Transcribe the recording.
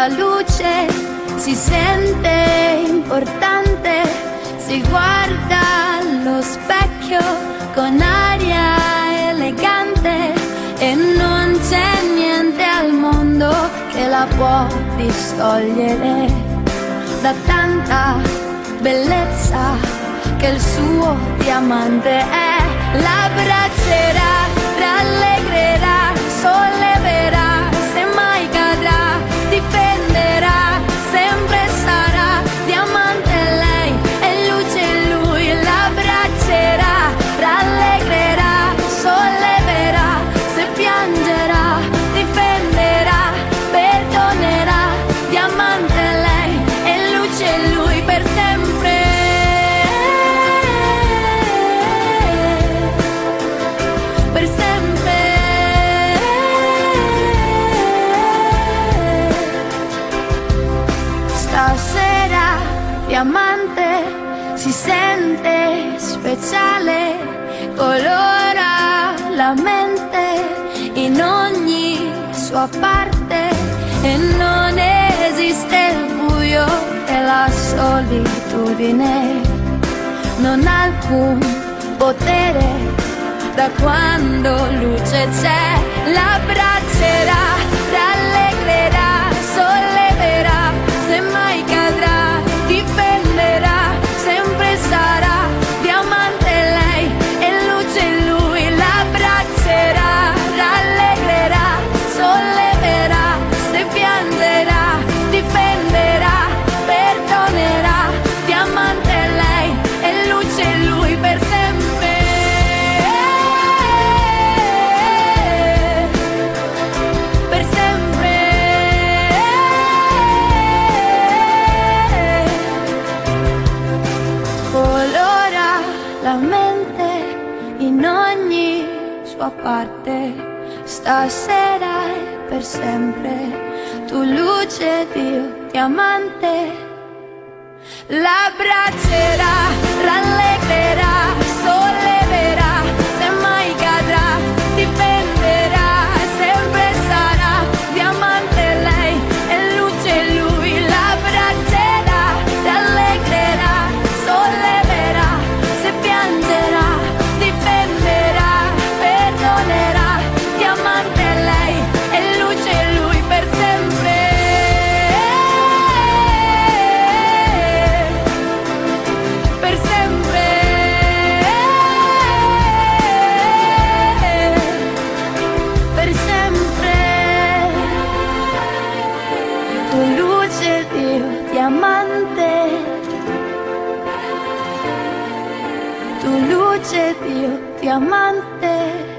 tua luce si sente importante, si guarda allo specchio con aria elegante e non c'è niente al mondo che la può distogliere da tanta bellezza che il suo diamante è. L'abbraccerà, rallegrerà, solleverà, se mai cadrà, difenderà, sempre sarà diamante lei e luce lui. L'abbraccerà, rallegrerà, solleverà, se piangerà, difenderà, perdonerà, diamante lei e luce lui per sempre. Per sempre. Stasera diamante si sente speciale, colora la mente in ogni sua parte e non esiste il buio e la solitudine, non ha alcun potere da quando luce c'è. L'abbraccerà, rallegrerà, solleverà, se mai cadrà, difenderà, sempre sarà diamante lei e luce lui. L'abbraccerà, rallegrerà, solleverà, se piangerà, difenderà, perdonerà, diamante lei e luce lui per sempre. La mente in ogni sua parte, stasera e per sempre, tu luce Dio diamante. L'abbraccerà, rallegrerà, solleverà, se mai cadrà, difenderà, sempre sarà diamante lei e luce lui. L'abbraccerà, rallegrerà, solleverà, se piangerà, difenderà, perdonerà, diamante lei e luce lui per sempre. Per sempre. Per sempre. Tu luce Dio diamante, tu luce Dio diamante.